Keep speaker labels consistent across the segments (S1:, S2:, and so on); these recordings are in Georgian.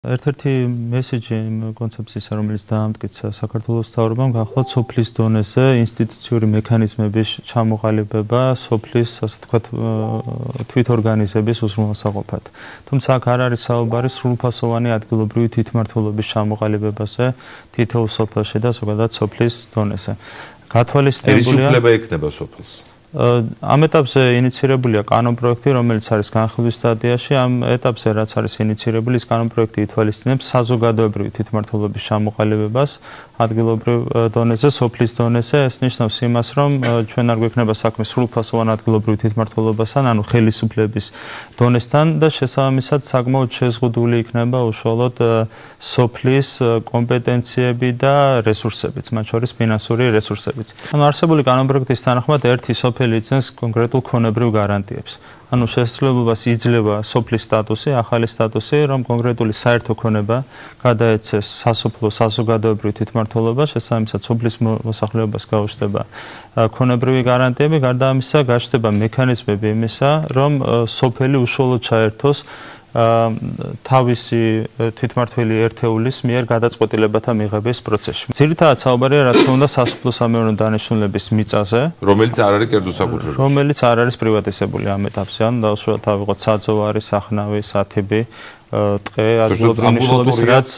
S1: ერთ-ერთი მესიჯი იმ კონცეფციისა, რომელიც დაამტკიცა საქართველოს მთავრობამ, გახლავთ სოფლის დონეზე ინსტიტუციური მექანიზმების ჩამოყალიბება სოფლის, ასე ვთქვათ, თვითორგანიზების უზრუნველსაყოფად. თუმცა აქ არ არის საუბარი სრულფასოვანი ადგილობრივი თვითმმართველობის ჩამოყალიბებაზე თითოეულ სოფელში და ზოგადად სოფლის დონეზე. გათვალისწინებულია
S2: ხელისუფლება ექნება სოფელს.
S1: ამ ეტაპზე ინიცირებულია კანონპროექტი, რომელიც არის განხილვის სტადიაში. ამ ეტაპზე რაც არის ინიცირებული, ის კანონპროექტი ითვალისწინებს საზოგადოებრივი თვითმმართველობის ჩამოყალიბებას ადგილობრივ დონეზე, სოფლის დონეზე. ეს ნიშნავს იმას, რომ ჩვენ არ გვექნება საქმე სრულფასოვან ადგილობრივ თვითმმართველობასთან, ანუ ხელისუფლების დონესთან და შესაბამისად საკმაოდ შეზღუდული იქნება უშუალოდ სოფლის კომპეტენციები და რესურსებიც, მათ შორის ფინანსური რესურსებიც. ანუ არსებული კანონპროექტის თანახმად ერთი სოფელი იცნობს კონკრეტულ ქონებრივ გარანტიებს. ანუ შესაძლებლობას იძლევა სოფლის სტატუსი, ახალი სტატუსი, რომ კონკრეტული საერთო ქონება გადაეცეს სასოფლო საზოგადოებრივ თვითმმართველობას, შესაბამისად სოფლის მოსახლეობას გაუჩნდება ქონებრივი გარანტიები, გარდა ამისა გაჩნდება მექანიზმები იმისა, რომ სოფელი უშუალოდ ჩაერთოს თავისი თვითმმართველი ერთეულის მიერ გადაწყვეტილებათა მიღების პროცესში. ძირითადად საუბარია რა თქმა უნდა სასოფლო-სამეურნეო დანიშნულების მიწაზე,
S2: რომელიც არ არის კერძო საკუთრებაში.
S1: რომელიც არ არის პრივატიზებული ამ ეტაპზე, ანუ დაუშვათ ავიღოთ საძოვარი, სახნავი, სათიბი, ტყე, ადგილობრივი მნიშვნელობის რაც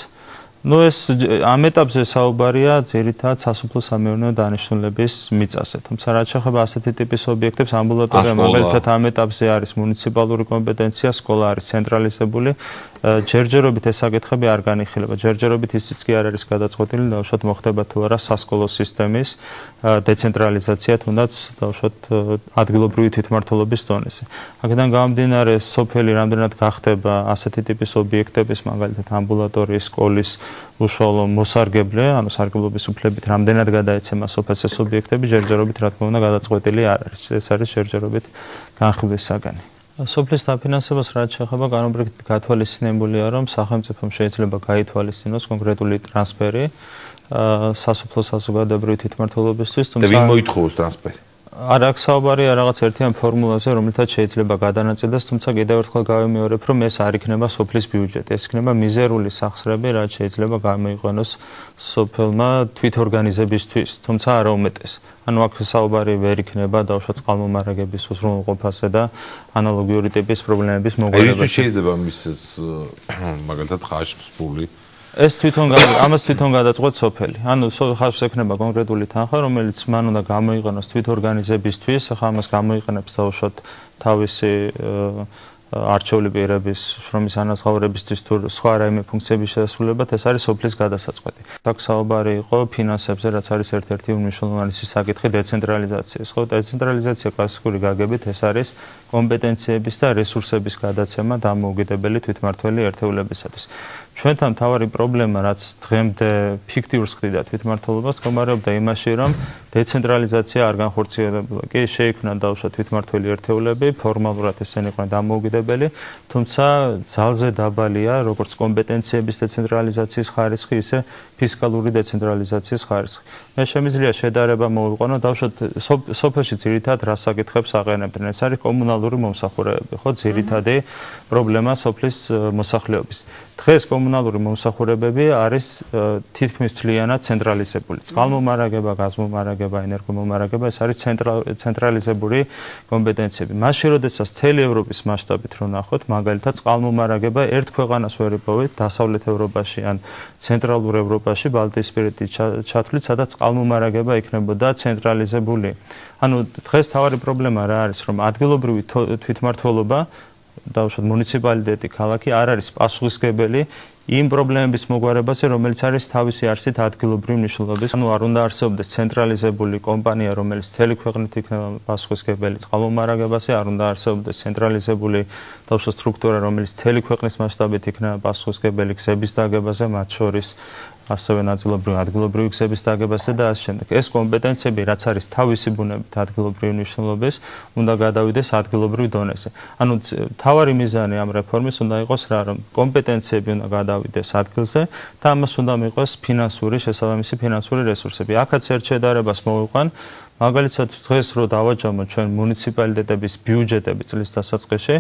S1: ეს ამ ეტაპზე საუბარია ძირითადად სასოფლო-სამეურნეო დანიშნულების მიწაზე. თუმცა რაც შეეხება ასეთი ტიპის ობიექტებს, ამბულატორია მაგალითად ამ ეტაპზე არის მუნიციპალური კომპეტენცია, სკოლა არის ცენტრალიზებული. ჯერჯერობით ეს საკითხები არ განიხილება. ჯერჯერობით ისიც კი არ არის გადაწყვეტილი, დაუშვათ მოხდება თუ არა სასკოლო სისტემის დეცენტრალიზაცია, თუნდაც დაუშვათ ადგილობრივი თვითმმართველობის დონეზე. აქედან გამომდინარე, სოფელი რამდენად გახდება ასეთი ტიპის ობიექტების, მაგალითად ამბულატორიის, სკოლის უშუალო მოსარგებლე, ანუ სარგებლობის უფლებით რამდენად გადაეცემა სოფელს ეს ობიექტები, ჯერჯერობით რა თქმა უნდა გადაწყვეტილი არ არის. ეს არის ჯერჯერობით განხილვის საგანი. სოფლის დაფინანსებას რაც შეეხება კანონპროექტით გათვალისწინებულია, რომ სახელმწიფომ შეიძლება გაითვალისწინოს კონკრეტული ტრანსფერი სასოფლო საზოგადოებრივი თვითმმართველობისთვის,
S2: თუმცა ვინ მოითხოვოს ტრანსფერი?
S1: არ აქვს საუბარია რაღაც ერთიან ფორმულაზე, რომელთაც შეიძლება გადანაწილდეს, თუმცა კიდევ ერთხელ გავიმეორებ, რომ ეს არ იქნება სოფლის ბიუჯეტი, ეს იქნება მიზერული სახსრები, რაც შეიძლება გამოიყენოს სოფელმა თვითორგანიზებისთვის, თუმცა არა უმეტეს. ანუ აქ საუბარი ვერ იქნება დაუშვათ წყალმომარაგების უზრუნველყოფაზე და ანალოგიური ტიპის პრობლემების მოგვარებაში.
S2: ეს შეიძლება მისცეს მაგალითად ხაშს ფული
S1: ეს ამას თვითონ გადაწყვეტს სოფელი. ანუ ხალხს ექნება კონკრეტული თანხა, რომელიც მან უნდა გამოიყენოს თვითორგანიზებისთვის, ახლა ამას გამოიყენებს დაუშვათ თავისი არჩეული პირების შრომის ანაზღაურებისთვის თუ სხვა რაიმე ფუნქციების შესრულებად, ეს არის სოფლის გადასაწყვეტი. აქ საუბარი იყო ფინანსებზე, რაც არის ერთ-ერთი უმნიშვნელოვანესი საკითხი დეცენტრალიზაციის. ხო, დეცენტრალიზაცია კლასიკური გაგებით ეს არის კომპეტენციების და რესურსების გადაცემა დამოუკიდებელი თვითმმართველი ერთეულებისათვის. ჩვენთან მთავარი პრობლემა, რაც დღემდე ფიქტიურს ხდიდა თვითმმართველობას, მდგომარეობდა იმაში, რომ დეცენტრალიზაცია არ განხორციელებულა. კი, შეიქმნა დაუშვათ თვითმმართველი ერთეულები, ფორმალურად ესენი იყვნენ დამოუკიდებელი, თუმცა ძალზე დაბალია როგორც კომპეტენციების დეცენტრალიზაციის ხარისხი, ისე ფისკალური დეცენტრალიზაციის ხარისხი. მე შემიძლია შედარება მოვიყვანო, დაუშვათ სოფელში ძირითადად რა საკითხებს აყენებდნენ. ეს არის კომუნალური მომსახურებები, ხო, ძირითადი პრობლემა სოფლის მოსახლეობის. დღეს კომუნალური მომსახურებები არის თითქმის მთლიანად ცენტრალიზებული. წყალმომარაგება, გაზმომარაგება, ენერგომომარაგება, ეს არის ცენტრალიზებული კომპეტენციები. მაშინ, როდესაც მთელი ევროპის მასშტაბით რო ნახოთ, მაგალითად წყალმომარაგება ერთ ქვეყანას ვერ იპოვეთ, დასავლეთ ევროპაში ან ცენტრალურ ევროპაში, ბალტიისპირეთის ჩათვლით, სადაც წყალმომარაგება იქნებოდა ცენტრალიზებული. ანუ დღეს თავარი პრობლემა რა არის, რომ ადგილობრივი თვითმმართველობა დაუშვათ მუნიციპალიტეტი, ქალაქი არ არის პასუხისმგებელი იმ პრობლემების მოგვარებაზე, რომელიც არის თავისი არსით ადგილობრივი მნიშვნელობის. ანუ არ უნდა არსებობდეს ცენტრალიზებული კომპანია, რომელიც მთელი ქვეყნით იქნება პასუხისმგებელი წყალმომარაგებაზე, არ უნდა არსებობდეს ცენტრალიზებული დაუშვათ სტრუქტურა, რომელიც მთელი ქვეყნის მასშტაბით იქნება პასუხისმგებელი გზების დაგებაზე, მათ შორის ასევე ნაწილობრივ ადგილობრივი გზების დაგებაზე და ასე შემდეგ. ეს კომპეტენციები, რაც არის თავისი ბუნებით ადგილობრივი მნიშვნელობის, უნდა გადავიდეს ადგილობრივ დონეზე. ანუ თავარი მიზანი ამ რეფორმის უნდა იყოს რა, რომ კომპეტენციები უნდა გადავიდეს ადგილზე და ამას უნდა მიიღოს ფინანსური შესაბამისი ფინანსური რესურსები. აქაც ერთ შედარებას მოვიყვან, მაგალითად დღეს რო დავაჯამოთ ჩვენ მუნიციპალიტეტების ბიუჯეტები წლის დასაწყისში,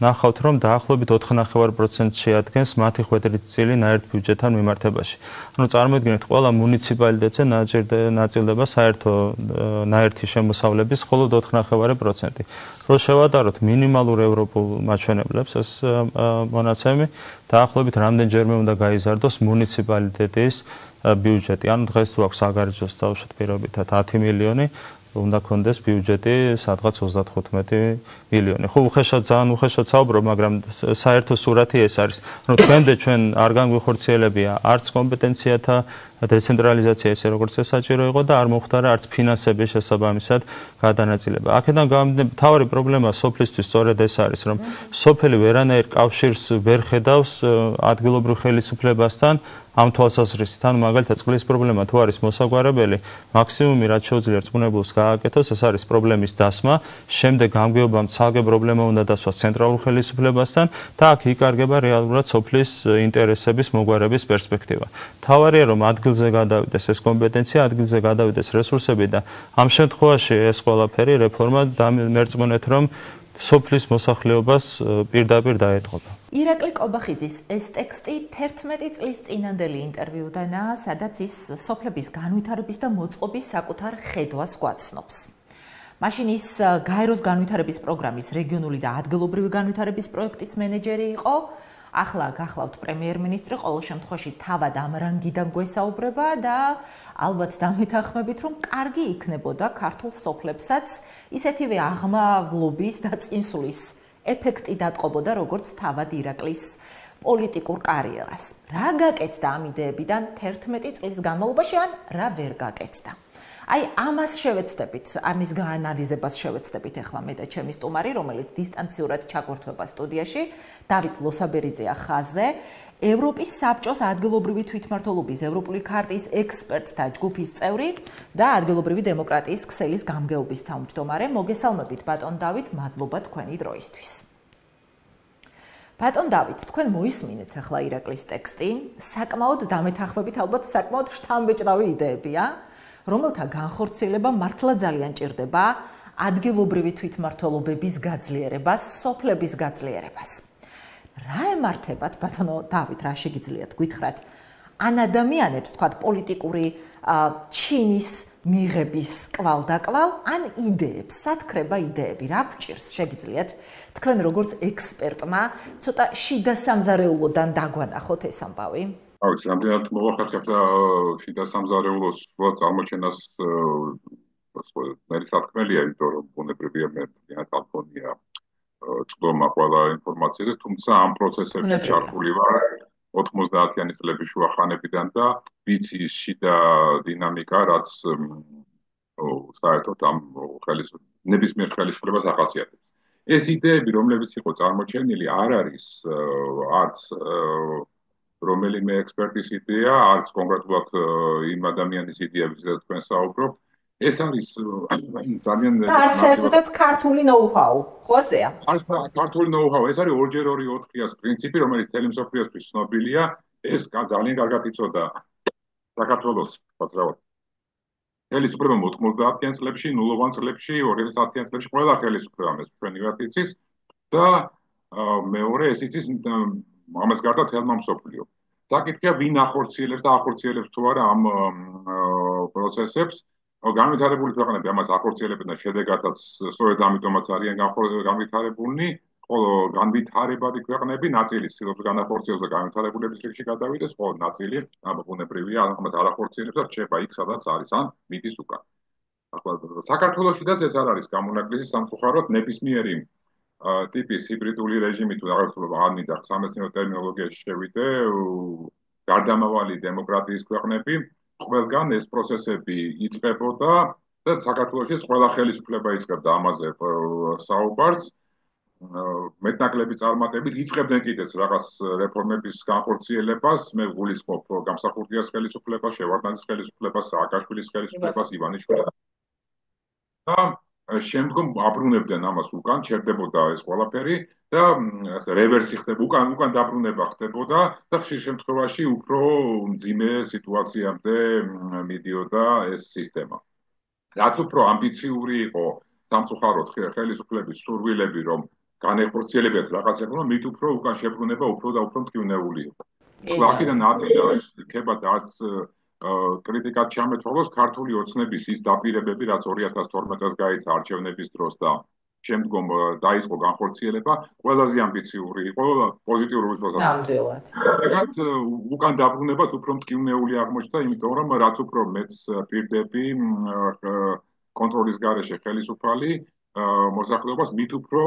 S1: ნახავთ რომ დაახლოებით 4.5% შეადგენს მათი ხვედრიწილი ნაერთ ბიუჯეტთან მიმართებაში. ანუ წარმოიდგინეთ, ყველა მუნიციპალიტეტზე ნაწილდება საერთო ნაერთი შემოსავლების მხოლოდ 4.5%. რო შევადაროთ მინიმალურ ევროპულ მაჩვენებლებს ეს მონაცემი, დაახლოებით რამდენჯერმე უნდა გაიზარდოს მუნიციპალიტეტის ბიუჯეტი. ანუ დღეს თუ აქვს საგარეჯოს თავშოთ პირობითად 10 მილიონი, უნდა კონდეს ბიუჯეტი სადღაც 35 მილიონი. ხო, ძალიან უხეშად საუბრობ, მაგრამ საერთო სურათი ეს არის. ანუ თქვენდე ჩვენ არ განგვიხორციელებია არც კომპეტენციათა დეცენტრალიზაცია ესე როგორც ეს საჭირო იყო და არ მოხდარა არც ფინანსების შესაბამისად გადანაწილება. აქედან გამომდინარე, მთავარი პრობლემა სოფლისთვის სწორედ ეს არის, რომ სოფელი ვერანაირ კავშირს ვერ ხედავს ადგილობრივ ხელისუფლებასთან ამ თვალსაზრისით. ანუ მაგალითად წყლის პრობლემა თუ არის მოსაგვარებელი, მაქსიმუმი რაც შეუძლია რწმუნებულს გააკეთოს, ეს არის პრობლემის დასმა, შემდეგ გამგეობამ ცალკე პრობლემა უნდა დასვას ცენტრალურ ხელისუფლებასთან და აქ იკარგება რეალურად სოფლის ინტერესების მოგვარების პერსპექტივა. მთავარია რომ ადგილზე გადავიდეს ეს კომპეტენცია, ადგილზე გადავიდეს რესურსები და ამ შემთხვევაში ეს ყველაფერი რეფორმა მერწმუნეთ რომ სოფლის მოსახლეობას პირდაპირ დაეტყობა.
S3: ირაკლი კობახიძის ეს ტექსტი 11 წლის წინანდელი ინტერვიუდანაა, სადაც ის სოფლების განვითარების და მოწყობის საკუთარ ხედვას გვაცნობს. მაშინ ის გაეროს განვითარების პროგრამის რეგიონული და ადგილობრივი განვითარების პროექტის მენეჯერი იყო. ახლა გახლავთ პრემიერ-მინისტრი, ყოველ შემთხვევაში თავად ამ რანგიდან გვესაუბრება და ალბათ დამეთანხმებით, რომ კარგი იქნებოდა ქართულ სოფლებსაც ისეთივე აღმავლობის და წინსვლის ეფექტი დატყობოდა, როგორც თავად ირაკლის პოლიტიკურ კარიერას. რა გაკეთდა ამ იდეებიდან 11 წლის განმავლობაში ან რა ვერ გაკეთდა? აი ამას შევეცდებით, ამის გაანალიზებას შევეცდებით ახლა მე და ჩემი სტუმარი, რომელიც დისტანციურად ჩაგვერთვება სტუდიაში, დავით ლოსაბერიძეა ხაზზე, ევროპის საბჭოს ადგილობრივი თვითმმართველობის ევროპული ქარტიის ექსპერტთა ჯგუფის წევრი და ადგილობრივი დემოკრატიის ქსელის გამგეობის თავმჯდომარე. მოგესალმებით ბატონ დავით, მადლობა თქვენი დროისთვის. ბატონ დავით, თქვენ მოისმინეთ ახლა ირაკლის ტექსტი, საკმაოდ დამეთანხმებით, ალბათ საკმაოდ შთამბეჭდავი იდეებია. რომელთა განხორციელება მართლა ძალიან ჭირდება ადგილობრივი თვითმმართველობების გაძლიერებას, სოფლების გაძლიერებას. რა ემართებათ, ბატონო დავით, რა შეგიძლიათ გითხრათ, ან ადამიანებს, თქვათ, პოლიტიკური ჩინის მიღების კვალდაკვალ, ან იდეებს, სათქრება იდეები, რა გვჭირს, შეგიძლიათ თქვენ როგორც ექსპერტმა ცოტა შიდა სამზარეულოდან დაგვანახოთ ეს ამბავი?
S2: აქვს რამდენად მოახერხებთ შიდა სამზარეულოს წარმოჩენას მე სათქმელია, იმიტომ რომ ბუნებრივია მე თალფონია ჭდომა ყველა ინფორმაციაზე, თუმცა ამ პროცესებში ჩართული ვარ 90-იანი წლების შუა ხანებიდან და ვიცი შიდა დინამიკა, რაც საერთოდ ამ ნებისმიერ ხელისუფლებას ახასიათებს. ეს იდეები, რომლებიც იყო წარმოჩენილი, არ არის არც რომელიმე ექსპერტის იდეა, არც კონკრეტულად იმ ადამიანის იდეა, ვისაც თქვენ საუბრობთ. ეს არის ძალიან
S3: არც ერთადაც ქართული ნოუ-ჰაუ, ხო ასეა?
S2: არც ქართული ნოუ-ჰაუ, ეს არის 2x2-4-ის პრინციპი, რომელიც მთელი მსოფლიოსთვის ცნობილია. ეს ძალიან კარგად იცოდა საქართველოს, ვთქვათ, ხელისუფლება 90-იან წლებში, 0-იან წლებში, 2010-იან წლებში ყველა ხელისუფლებამ ეს ჩვენი ვართ იცის და მეორე ეს იცის ამას გარდა თელმა მსოფლიო. საკითხია ვინ ახორციელებს და ახორციელებს თუ არა ამ პროცესებს. განვითარებული ქვეყნები ამას ახორციელებენ და შედეგადაც სწორედ ამიტომაც არიან განვითარებულნი, ხოლო განვითარებადი ქვეყნები ნაწილი ცდილობს განახორციელოს და განვითარებულების რიგში გადავიდეს, ხოლო ნაწილი ბუნებრივია ამას არ ახორციელებს და რჩება იქ, სადაც არის, ან მიდის უკან. ახლა საქართველოშიც ეს არ არის გამონაკლისი სამწუხაროდ ნებისმიერი ტიპის ჰიბრიდული რეჟიმი თუ რაღაცა ანიდა სამეცნიერო ტერმინოლოგიაში შევიდე, გარდამავალი დემოკრატიის ქვეყნები, ყველგან ეს პროცესები იწყებოდა და საქართველოშიც ყველა ხელისუფლება იწყებდა ამაზე საუბარს. მეტნაკლები წარმატებით იწყებდნენ კიდეც რაღაც რეფორმების განხორციელებას, მე გულისხმობ გამსახურდიას ხელისუფლებას, შევარდნაძის ხელისუფლებას, სააკაშვილის ხელისუფლებას, ივანიშვილის და შემდგომ აბრუნებდნენ ამას უკან, ჩერდებოდა ეს ყველაფერი და რევერსი ხდებოდა, უკან დაბრუნება ხდებოდა და ხშირ შემთხვევაში უფრო მძიმე სიტუაციამდე მიდიოდა ეს სისტემა. რაც უფრო ამბიციური იყო სამწუხაროდ ხელისუფლების სურვილები, რომ განეხორციელებიათ რაღაცები, რომ მით უფრო უკან შებრუნება უფრო და უფრო მტკივნეული იყო. აქედან არის იქება რაც კრიტიკად ჩამეთვალოს ქართული ოცნების ის დაპირებები, რაც 2012 წელს გაიცა არჩევნების დროს და შემდგომ დაიწყო განხორციელება, ყველაზე ამბიციური იყო პოზიტიური პროცესი.
S3: ნამდვილად.
S2: ეგრეთ უკან დაბრუნებაც უფრო მტკივნეული აღმოჩნდა, იმიტომ რომ რაც უფრო მეც პირდები კონტროლის გარეშე ხელისუფალი მოსახლეობას მით უფრო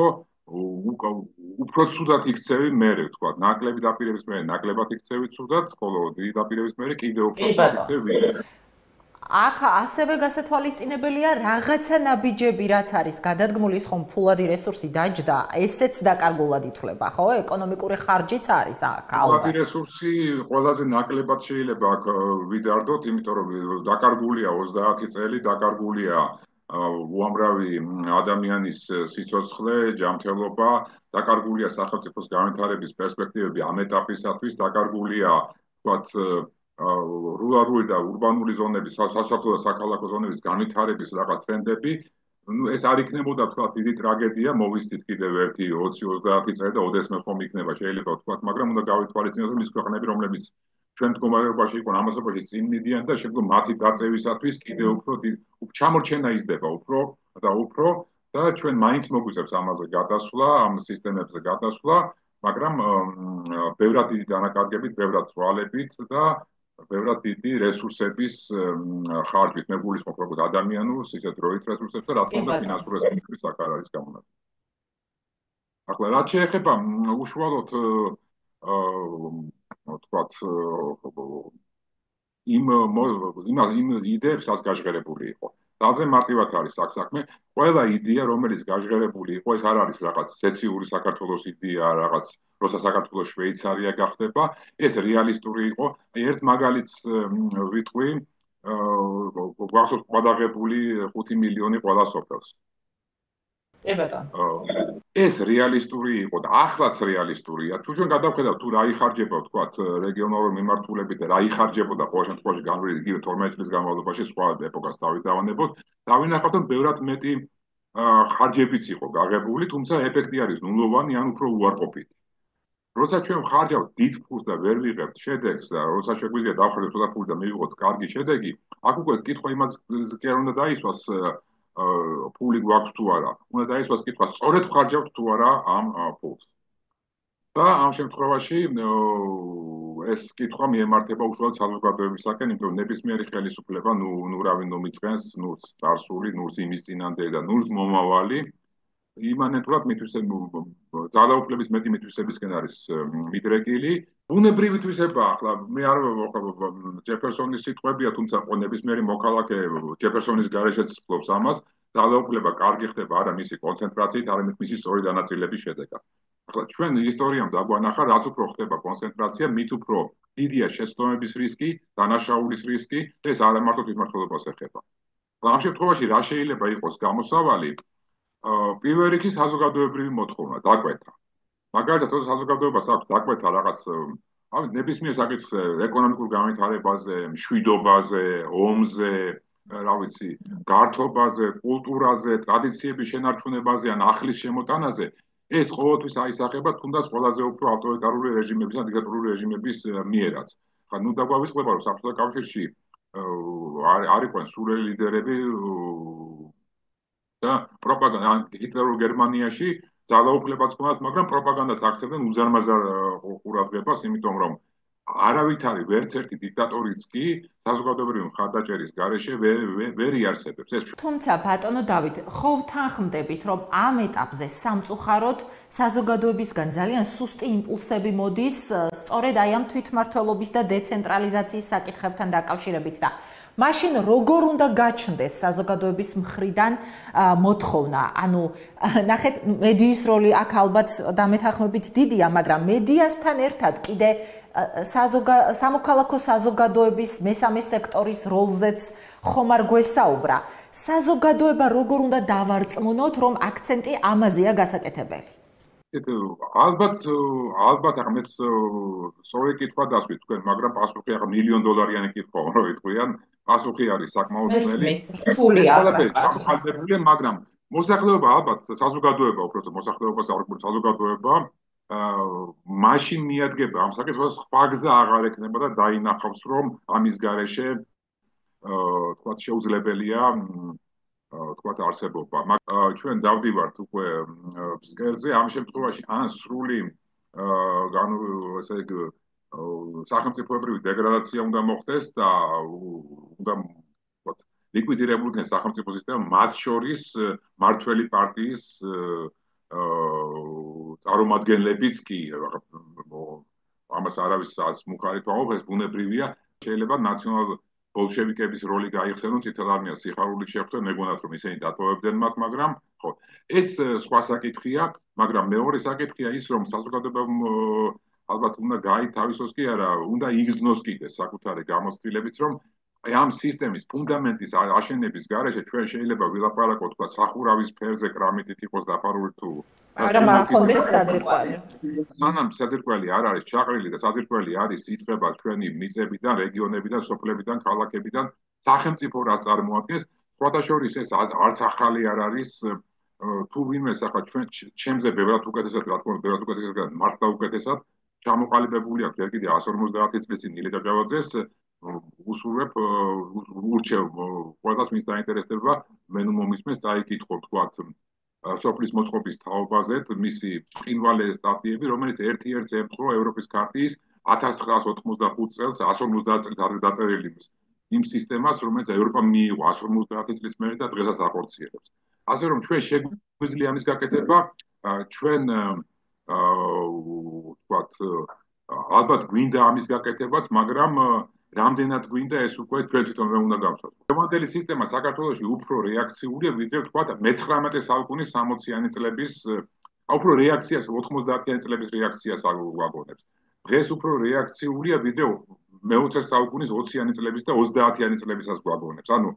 S2: ცუდად იქცევი მერე, თქვა, ნაკლები დაპირების მერე ნაკლებად იქცევი ცუდად, ხოლო დიდი დაპირების მერე კიდევ უფრო ცუდად იქცევი.
S3: აქ ასევე გასათვალისწინებელია რაღაცა ნაბიჯები, რაც არის გადადგმული, ხომ ფულადი რესურსი დაჯდა, ესეც დაკარგულად ითვლება, ხო? ეკონომიკური ხარჯიც არის აქ ალბათ.
S2: ფულადი რესურსი ყველაზე ნაკლებად შეიძლება აქ ვიდარდოთ, იმიტომ რომ დაკარგულია 30 წელი, დაკარგულია უამრავი ადამიანის სიცოცხლე, ჯანმრთელობა, დაკარგულია სახელმწიფოს განვითარების პერსპექტივები ამ ეტაპისათვის, დაკარგულია, ვთქვათ, რურალური და ურბანული ზონების, სასოფლო და საქალაქო ზონების განვითარების რაღაც ტრენდები, ეს არ იქნებოდა თქვა დიდი ტრაგედია, მოვისდით კიდევ ერთი 20-30 წელი და ოდესმე ხომ იქნება შეიძლება ვთქვათ, მაგრამ უნდა გავითვალისწინოთ, რომ ის ქვეყნები, რომლებიც ჩვენ მდგომარეობაში იყო ამასობაში წინ მიდიან და შემდგომ მათი დაწევისათვის კიდევ უფრო ჩამორჩენა იზრდება უფრო და ჩვენ მაინც მოგვიწევს ამაზე გადასვლა, ამ სისტემებზე გადასვლა, მაგრამ ბევრად დიდი დანაკარგებით, ბევრად თვალებით და ბევრად დიდი რესურსების ხარჯით, მე გულისხმობ როგორც ადამიანურს, ისე დროით რესურსებს და რა თქმა უნდა ფინანსურ რესურსების აქ არ არის გამონაკლისი. ახლა რაც შეეხება უშუალოდ ვთქვათ იმ იდეებს, რაც გაჟღერებული იყო. ძალზე მარტივად არის აქ საქმე. ყველა იდეა, რომელიც გაჟღერებული იყო, ეს არ არის რაღაც სეციური საქართველოს იდეა, რაღაც როცა საქართველოს შვეიცარია გახდება, ეს რეალისტური იყო. ერთ მაგალითს ვიტყვი, გვახსოვს ყადაღებული 5 მილიონი ყველა სოფელს. ეს რეალისტური იყო და ახლაც რეალისტურია. თუ ჩვენ გადავხედავთ თუ რა იხარჯება, ვთქვათ, რეგიონალური მიმართულებით და რა იხარჯებოდა ყოველ შემთხვევაში განვლილი იგივე 12 წლის განმავლობაში სხვა ეპოქას დავინახავთ, დავინახავთ რომ ბევრად მეტი ხარჯებიც იყო გაღებული, თუმცა ეფექტი არის ნულოვანი ან უფრო უარყოფითი. როცა ჩვენ ვხარჯავთ დიდ ფულს და ვერ ვიღებთ შედეგს და როცა შეგვიძლია დავხარჯოთ ცოტა ფული და მივიღოთ კარგი შედეგი, აქ უკვე კითხვა იმას კი არ უნდა დაისვას ფული გვაქვს თუ არა. უნდა დაისვას კითხვა, სწორედ ვხარჯავთ თუ არა ამ ფულს. და ამ შემთხვევაში ეს კითხვა მიემართება უშუალოდ საზოგადოებისაკენ, იმიტომ რომ ნებისმიერი ხელისუფლება, ნუ რავი, ნუ მიწყენს, ნუ წარსული, ნუ იმის წინანდელი და ნუ მომავალი იმანენტურად ძალაუფლების მეტი მითვისებისკენ არის მიდრეკილი. ბუნებრივი თვისება, ახლა მე არ ჯეფერსონის სიტყვებია, თუმცა ნებისმიერი მოქალაქე ჯეფერსონის გარეშეც ფლობს ამას, ძალაუფლება კარგი ხდება არა მისი კონცენტრაციით, არამედ მისი სწორი დანაწილების შედეგად. ახლა ჩვენ ისტორიამ დაგვანახა, რაც უფრო ხდება კონცენტრაცია, მით უფრო დიდია შეცდომების რისკი, დანაშაულის რისკი, ეს არა მარტო თვითმმართველობას ეხება. ამ შემთხვევაში რა შეიძლება იყოს გამოსავალი? პირველ რიგში საზოგადოებრივი მოთხოვნა, დაკვეთა. მაგალითად, როცა საზოგადოებას აქვს დაკვეთა რაღაც ნებისმიერ საკითხს ეკონომიკურ განვითარებაზე, მშვიდობაზე, ომზე, რა ვიცი, გართობაზე, კულტურაზე, ტრადიციების შენარჩუნებაზე ან ახლის შემოტანაზე, ეს ყოველთვის აისახება თუნდაც ყველაზე უფრო ავტორიტარული რეჟიმების ან დიქტატურული რეჟიმების მიერაც. ხა ნუ დაგვავიწყდება, რომ საბჭოთა კავშირში არ იყვნენ სულელი ლიდერები და პროპაგანდა ჰიტლერულ გერმანიაში ძალაუფლებაც ჰქონდათ, მაგრამ პროპაგანდას აქცევდნენ უზარმაზარ ყურადღებას, იმიტომ რომ არავითარი ვერც ერთი დიქტატორიც კი საზოგადოებრივი მხარდაჭერის გარეშე ვერ იარსებებს.
S3: თუმცა ბატონო დავით, ხო ვთანხმდებით, რომ ამ ეტაპზე სამწუხაროდ საზოგადოებისგან ძალიან სუსტი იმპულსები მოდის სწორედ აი ამ თვითმმართველობის და დეცენტრალიზაციის საკითხებთან დაკავშირებით და მაშინ როგორ უნდა გაჩნდეს საზოგადოების მხრიდან მოთხოვნა? ანუ ნახეთ, მედიის როლი აქ ალბათ დამეთანხმებით დიდია, მაგრამ მედიასთან ერთად კიდე სამოქალაქო საზოგადოების მესამე სექტორის როლზეც ხომ არ გვესაუბრა. საზოგადოება როგორ უნდა დავარწმუნოთ, რომ აქცენტი ამაზეა გასაკეთებელი?
S2: ალბათ ახლა მეც სწორი კითხვა დასვით თქვენ, მაგრამ პასუხი ახლა $1,000,000-იანი კითხვა რო იტყვიან, პასუხი არის საკმაოდ ძნელი.
S3: რთულია,
S2: მაგრამ მოსახლეობა ალბათ საზოგადოება, უბრალოდ მოსახლეობას არ გვაქვს საზოგადოება, მაშინ მიადგება ამ საკითხს, სხვა გზა აღარ ექნება და დაინახავს, რომ ამის გარეშე თქვათ შეუძლებელია თქვათ არსებობა. ჩვენ დავდივართ უკვე ფსკერზე, ამ შემთხვევაში ან სრული ესე იგი სახელმწიფოებრივი დეგრადაცია უნდა მოხდეს და უნდა თქვათ ლიკვიდირებულდნენ სახელმწიფო სისტემა, მათ შორის მართველი პარტიის წარმომადგენლებიც კი ამას არავის მუხარით ვამბობს, ბუნებრივია, შეიძლება ნაციონალ ბოლშევიკების როლი გაიხსენონ წითელ არმიას სიხარულით შეხვდნენ, მეგონათ რომ ისინი დატოვებდნენ მათ, მაგრამ ხო, ეს სხვა საკითხია, მაგრამ მეორე საკითხია ის, რომ საზოგადოებამ ალბათ უნდა გაითავისოს კი არა, უნდა იგრძნოს კიდე საკუთარი გამოცდილებით, რომ ამ სისტემის ფუნდამენტის აშენების გარეშე ჩვენ შეიძლება ვილაპარაკოთ, თქვა სახურავის ფერზე კრამიტით იყოს დაფარული თუ
S3: არა მაქონდეს საძირკველი.
S2: სანამ საძირკველი არ არის ჩაყრილი და საძირკველი არის იწყება ჩვენი მიწებიდან, რეგიონებიდან, სოფლებიდან, ქალაქებიდან, სახელმწიფო რას წარმოადგენს, სხვადასხვა ეს არც ახალი არ არის თუ ვინმე ახლა ჩვენ ჩემზე ბევრად უკეთესად, რა თქმა უნდა, ბევრად უკეთესად, მართლა უკეთესად ჩამოყალიბებული აქვს ჯერ კიდევ 150 წლის წინ ილე ჯაჯავაძეს უსურვებ ურჩევ ყველას ვის დაინტერესდება მე ნუ მომისმენს წაიკითხო თქვათ სოფლის მოწყობის თაობაზე მისი ყინვალე სტატიები რომელიც ერთ-ერთს ემთხვევა ევროპის ქარტიის 1985 წელს 150 წელს ადრე დაწერილი იმ სისტემას რომელიც ევროპამ მიიღო 150 წლის მერე და დღესაც ახორციელებს ასე რომ ჩვენ შეგვიძლია ამის გაკეთება ჩვენ თქვათ ალბათ გვინდა ამის გაკეთებაც მაგრამ რამდენად გვინდა ეს უკვე ჩვენ თვითონვე უნდა გავსვათ. მოდელი სისტემა საქართველოში უფრო რეაქციულია, ვიდრე თქვა 19 საუკუნის 60-იანი წლების, უფრო რეაქციას 90-იანი წლების რეაქციას აგვაგონებს. დღეს უფრო რეაქციულია, ვიდრე მე-20 საუკუნის 20-იანი წლების და 30-იანი წლებისაც გვაგონებს. ანუ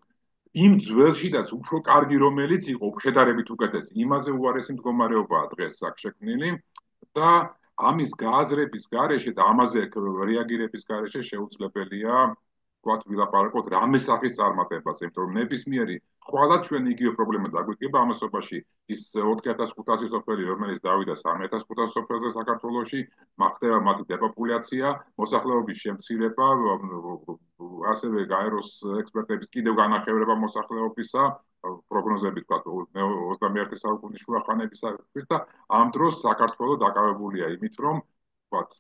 S2: იმ ძველშიდაც უფრო კარგი რომელიც იყო, შედარებით უკეთესი, იმაზე უარესი მდგომარეობაა დღეს აქ შექმნილი და ამის გააზრების გარეშე და ამაზე რეაგირების გარეშე შეუძლებელია თქვათ ვილაპარაკოთ რამე სახის წარმატებას, იმიტომ რომ ნებისმიერი ხვალად ჩვენ იგივე პრობლემა დაგვიდგება ამასობაში ის 4500 სოფელი რომელიც დავიდა 3500 სოფელზე საქართველოში მახდება მათი დეპოპულაცია, მოსახლეობის შემცირება, ასევე გაეროს ექსპერტების კიდევ განახევრება მოსახლეობისა პროგნოზები თქვა 21 საუკუნის შუახანებისათვის და ამ დროს საქართველოს დაკავებულია იმით რომ თქვათ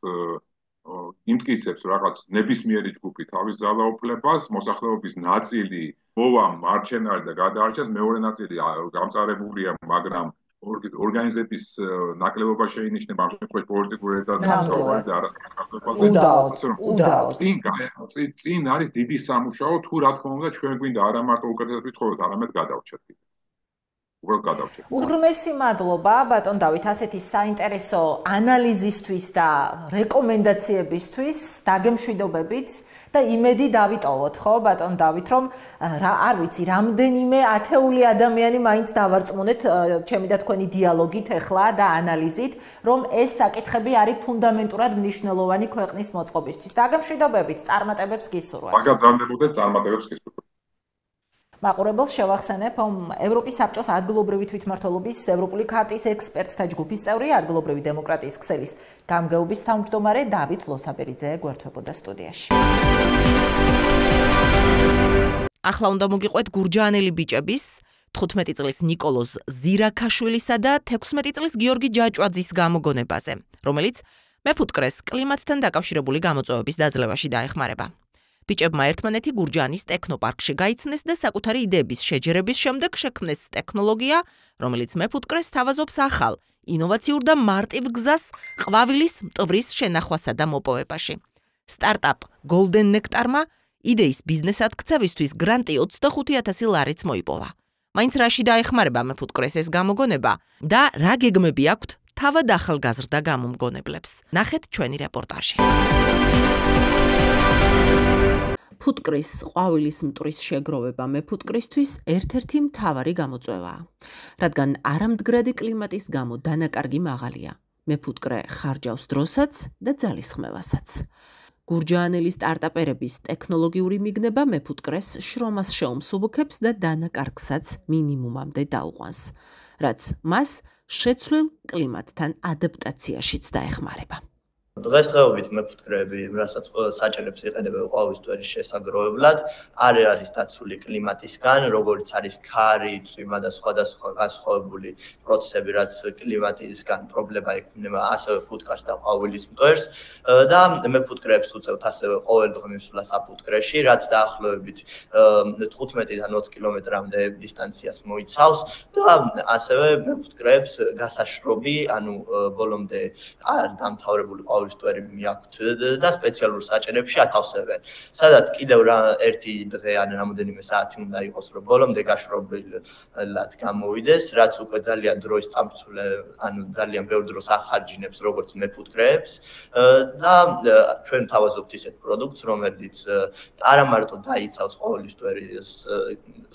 S2: იმტკიცებს რაღაც ნებისმიერი ჯგუფი თავის ძალაუფლებას, მოსახლეობის ნაწილი მოვა მარჩენალი და გადაარჩეს, მეორე ნაწილი გამწარებულია, მაგრამ ორგანიზების ნაკლებობა შეინიშნება ამ შემთხვევაში პოლიტიკური ეტაზმის და არასაკმაყოფილებას. წინ არის დიდი სამუშაო, თუ რა თქმა უნდა ჩვენ გვინდა არა მარტო უკეთესად ვიცხოვროთ, არამედ გადავრჩეთ.
S3: უღრმესი მადლობა ბატონ დავით ასეთი საინტერესო ანალიზისთვის და რეკომენდაციებისთვის დაგემშვიდობებით და იმედი დავიტოვოთ ხო ბატონ დავით რომ არ ვიცი რამდენიმე ათეული ადამიანი მაინც დავარწმუნეთ ჩემი და თქვენი დიალოგით ახლა და ანალიზით რომ ეს საკითხები არის ფუნდამენტურად მნიშვნელოვანი ქვეყნის მოწყობისთვის დაგემშვიდობებით წარმატებებს გისურვებთ
S2: მაგათ გამდებოდეთ წარმატებებს გისურვებთ
S3: მაყურებელს შევახსენებ, ევროპის საბჭოს ადგილობრივი თვითმმართველობის ევროპული ქარტიის ექსპერტთა ჯგუფის წევრი, ადგილობრივი დემოკრატიის ქსელის გამგეობის თავმჯდომარე დავით ლოსაბერიძე გვერდთვებოდა სტუდიაში. ახლა უნდა მოგიყვეთ გურჯაანელი ბიჭების 15 წლის ნიკოლოზ ზირაქაშვილისა და 16 წლის გიორგი ჯაჭვაძის გამოგონებაზე, რომელიც მეფუტკრეს კლიმატთან დაკავშირებული გამოწვევების დაძლევაში დაეხმარება. ბიჭებმა ერთმანეთი გურჯაანის ტექნოპარკში გაიცნეს და საკუთარი იდეების შეჯერების შემდეგ შექმნეს ტექნოლოგია, რომელიც მეფუტკრეს თავაზობს ახალ, ინოვაციურ და მარტივ გზას ყვავილის მტვრის შენახვასა და მოპოვებაში. სტარტაპ Golden Nectar-მა იდეის ბიზნესად ქცევისთვის გრანტი 25,000 ლარიც მოიპოვა. მაინც რაში დაეხმარება მეფუტკრეს ეს გამოგონება და რა გეგმები აქვთ თავად ახალგაზრდა გამომგონებლებს. ნახეთ ჩვენი რეპორტაჟი. ფუტკრის ყვავილის მტვრის შეგროვება მეფუტკრისთვის ერთ-ერთი მთავარი გამოწვევაა, რადგან არამდგრადი კლიმატის გამო დანაკარგი მაღალია. მეფუტკრე ხარჯავს დროსაც და ძალისხმევასაც. გურჯაანელი სტარტაპერების ტექნოლოგიური მიგნება მეფუტკრეს შრომას შეუმსუბუქებს და დანაკარგსაც მინიმუმამდე დაუყვანს, რაც მას შეცვლილ კლიმატთან ადაპტაციაშიც დაეხმარება.
S4: დღესდღეობით მეფუტკრეები, რასაც საჭირებს იყენებენ ყოველდღიურ შესაგროვებლად, არ არის დაცული კლიმატისგან, როგორც არის ქარი, წვიმა და სხვადასხვა განსხვავებული პროცესები, რაც კლიმატისგან პრობლემა ექმნება, ასევე ფუტკარს და ყვავილის მტვერს და მეფუტკრეებს უწევთ ასევე ყოველდღე მისვლა საფუტკრეში, რაც დაახლოებით 15-დან 20 კილომეტრამდე დისტანციას მოიცავს და ასევე მეფუტკრეებს გასაშრობი, ანუ ბოლომდე არ დამთავრებული ყვავილისტვერი მიაქვთ და სპეციალურ საჭირებში ათავსებენ. სადაც კიდევ ერთი დღე ან რამოდენიმე საათი უნდა იყოს, რომ ბოლომდე გაშრობილად გამოვიდეს, რაც უკვე ძალიან დროის წამსვლელ, ანუ ძალიან ბევრ დროს ახარჯინებს როგორც მეფუტკრეებს და ჩვენ თავაზობთ ისეთ პროდუქტს, რომელიც არა მარტო დაიცავს ყვავილისტვერის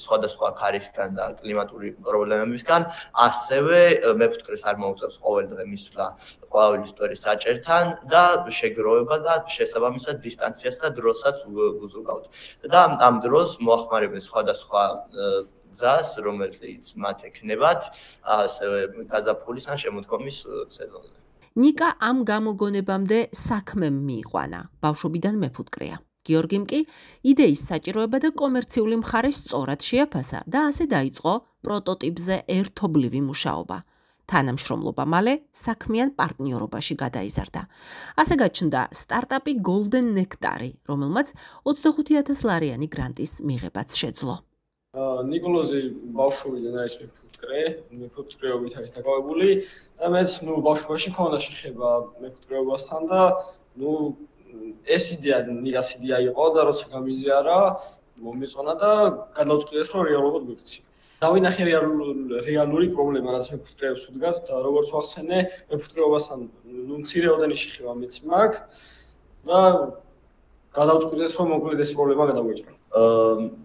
S4: სხვადასხვა ქარისგან და კლიმატური პრობლემებისგან, ასევე მეფუტკრეს არ მოუწევს ყოველდღე მისვლა ყვავილისტვერის საჭერთან და შეგროვება და შესაბამისად დისტანციას და დროსაც უზრუნავთ. და ამ დროს მოახმარებენ სხვადასხვა გზას, რომელიც მათ ექნებათ, ასევე გაზაფხულის ან შემოდგომის სეზონზე.
S3: ნიკა ამ გამოგონებამდე საქმემ მიიყვანა, ბავშვობიდან მეფუტკრეა. გიორგიმ კი იდეის საჭიროება და კომერციული მხარე სწორად შეაფასა და ასე დაიწყო პროტოტიპზე ერთობლივი მუშაობა. თანამშრომლობა მალე საქმიან პარტნიორობაში გადაიზარდა. ასე გაჩნდა სტარტაპი Golden Nectar, რომელმაც 25,000 ლარიანი გრანტის მიღებაც შეძლო.
S5: ნიკოლოზი ბავშვობიდან არის მეფუტკრეობით არის დაკავებული და მეც ბავშვობაში მქონდა შეხება მეფუტკრეობასთან და ეს იდეა ნიკას იდეა იყო და როცა გამიზიარა მომეწონა და გადავწყვიტეს რომ რეალურად მივიქცი. დავინახე რეალური პრობლემა, რაც მეფუტკრეებს უდგას და როგორც ვახსენე, მეფუტკრეობასთან მცირეოდენი შეხება მეც მაქვს და გადავწყვიტეს რომ მოკლედ ეს პრობლემა გადავეჭრა.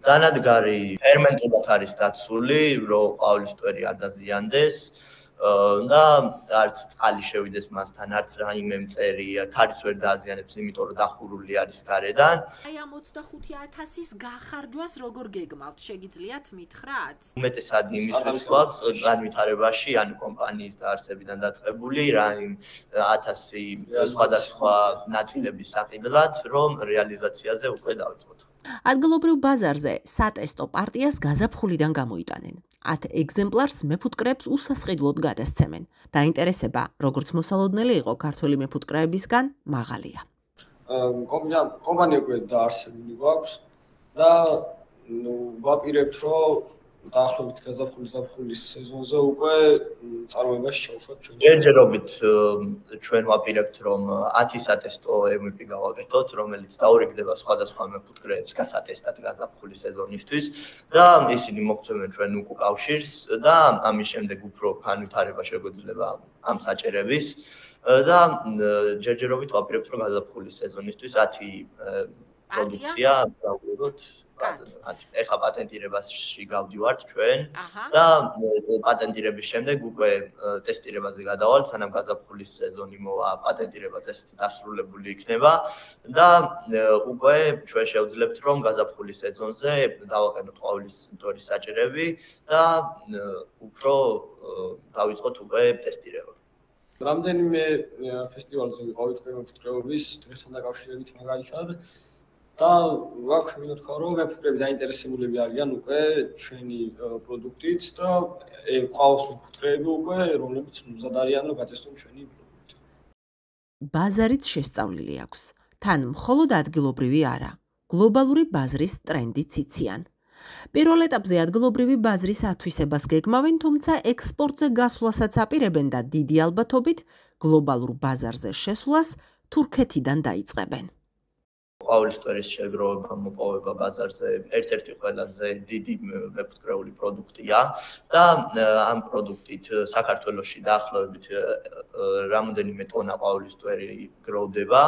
S4: დანადგარი ფერმენტულად არის დაცული, რომ ყვავილისტვერი არ დაზიანდეს და არც წყალი შევიდეს მასთან, არც რაიმე მწერი, ქარიც ვერ დააზიანებს, იმიტომ რომ დახურული არის გარედან.
S3: აი ამ 25,000-ის გახარჯვას როგორ გეგმავთ? შეგიძლიათ მითხრათ?
S4: უმეტესად იმისთვის გვაქვს განვითარებაში, ანუ კომპანიის დაარსებიდან დაწყებული, რაიმე 1000 სხვადასხვა ნაწილების საყიდლად, რომ რეალიზაციაზე უკვე დავიწყოთ.
S3: ადგილობრივ ბაზარზე სატესტო პარტიას გაზაფხულიდან გამოიტანენ. 10 ეგზემპლარს მეფუტკრეებს უსასყიდლოდ გადასცემენ. დაინტერესება, როგორც მოსალოდნელი იყო ქართველი მეფუტკრეებისგან, მაღალია.
S5: კომპანია უკვე დაარსებული გვაქვს და ვაპირებთ, რომ დაახლოებით გაზაფხულის სეზონზე უკვე წარმოებაში შევშვათ ჩვენ.
S4: ჯერჯერობით ჩვენ ვაპირებთ, რომ 10 სატესტო MVP გავაკეთოთ, რომელიც დაურიგდება სხვადასხვა მეფუტკრეებს გასატესტად გაზაფხულის სეზონისთვის და ისინი მოგწევენ ჩვენ უკავშირს და ამის შემდეგ უფრო განვითარება შეგვეძლება ამ საჭირების და ჯერჯერობით ვაპირებთ, რომ გაზაფხულის სეზონისთვის 10 პროდუქცია გავუგებოთ. ეხლა პატენტირებაში გავდივართ ჩვენ და პატენტირების შემდეგ უკვე ტესტირებაზე გადავალთ, სანამ გაზაფხულის სეზონი მოვა, პატენტირება წესით დასრულებული იქნება და უკვე ჩვენ შევძლებთ, რომ გაზაფხულის სეზონზე დავაყენოთ ყვავილისტვერის საჭირები და უფრო დავიწყოთ უკვე ტესტირება.
S5: რამდენიმე ფესტივალზე ვიყავით მეფუტკრეობის დღესთან დაკავშირებით მაგალითად და ვაქვს მინოთქვა, რომ მეფუტკრეები დაინტერესებულები არიან უკვე ჩვენი პროდუქტით და ყავს მეფუტკრეები უკვე, რომლებიც მზად არიან რომ გატესტონ ჩვენი პროდუქტი.
S3: ბაზარიც შესწავლილი აქვს. თან მხოლოდ ადგილობრივი არა, გლობალური ბაზრის ტრენდიც იციან. პირველ ეტაპზე ადგილობრივი ბაზრის ათვისებას გეგმავენ, თუმცა ექსპორტზე გასვლასაც აპირებენ და დიდი ალბათობით გლობალურ ბაზარზე შესვლას თურქეთიდან დაიწყებენ.
S4: ყვავილის მტვერის შეგროვება, მოპოვება ბაზარზე ერთ-ერთი ყველაზე დიდი მეფუტკრეული პროდუქტია და ამ პროდუქტით საქართველოში დაახლოებით რამოდენიმე ტონა ყვავილის მტვერი გროვდება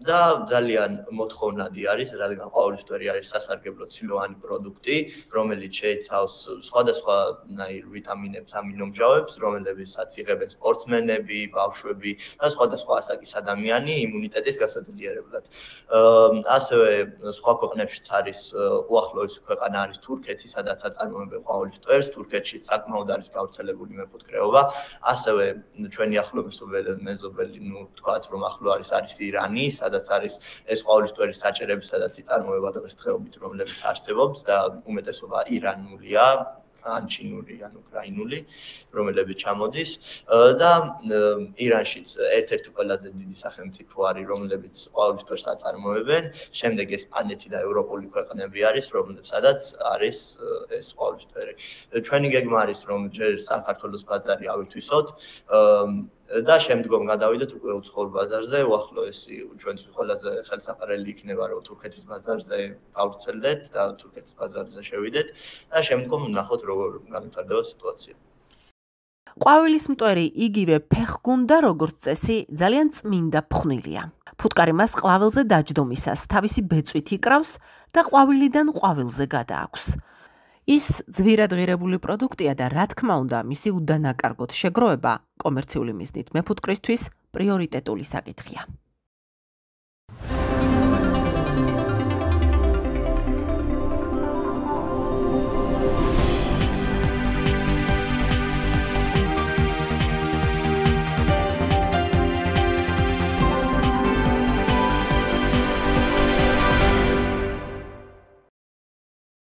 S4: და ძალიან მოთხოვნადი არის, რადგან ყვავილის მტვერი არის სასარგებლო ცილოვანი პროდუქტი, რომელიც შეიცავს სხვადასხვანაირ ვიტამინებს, ამინომჟავებს, რომელებსაც იღებენ სპორტსმენები, ბავშვები და სხვადასხვა ასაკის ადამიანი იმუნიტეტის გასაძლიერებლად. ასევე სხვა ქვეყნებშიც არის უახლოესი ქვეყანა არის თურქეთი, სადაც აწარმოებენ ყვავილის მტვერს, თურქეთში საკმაოდ არის გავრცელებული მეფუტკრეობა, ასევე ჩვენი ახლო მეზობელი, თქვათ რომ ახლო არის ირანი, სადაც არის ეს ყვავილის მტვერის საჭერები, სადაც იწარმოება დღესდღეობით, რომლებიც არსებობს და უმეტესობა ირანულია. ან ჩინური, ან უკრაინული, რომელებიც ჩამოდის და ირანშიც ერთ-ერთი ყველაზე დიდი სახელმწიფო არის, რომლებიც ყვავილის მტვერს აწარმოებენ. შემდეგ ესპანეთი და ევროპული ქვეყნები არის, რომელსაც არის ეს ყვავილის მტვერი. ჩვენი გეგმა არის, რომ ჯერ საქართველოს ბაზარი ავითვისოთ და შემდგომ გადავიდეთ უკვე უცხოურ ბაზარზე, უახლოესი ჩვენთვის ყველაზე ხელსაყრელი იქნება, რომ თურქეთის ბაზარზე გავვრცელდეთ და თურქეთის ბაზარზე შევიდეთ და შემდგომ ვნახოთ როგორ განვითარდება სიტუაცია.
S3: ყვავილის მტვერი იგივე ფეხგუნდა, როგორც წესი, ძალიან წმინდა ფხვნილია. ფუტკარი მას ყვავილზე დაჯდომისას თავისი ბეწვით იკრავს და ყვავილიდან ყვავილზე გადააქვს. ის ძვირად ღირებული პროდუქტია და რა თქმა უნდა, მისი უდანაკარგოდ შეგროვება კომერციული მიზნით მეფუტკრისთვის პრიორიტეტული საკითხია.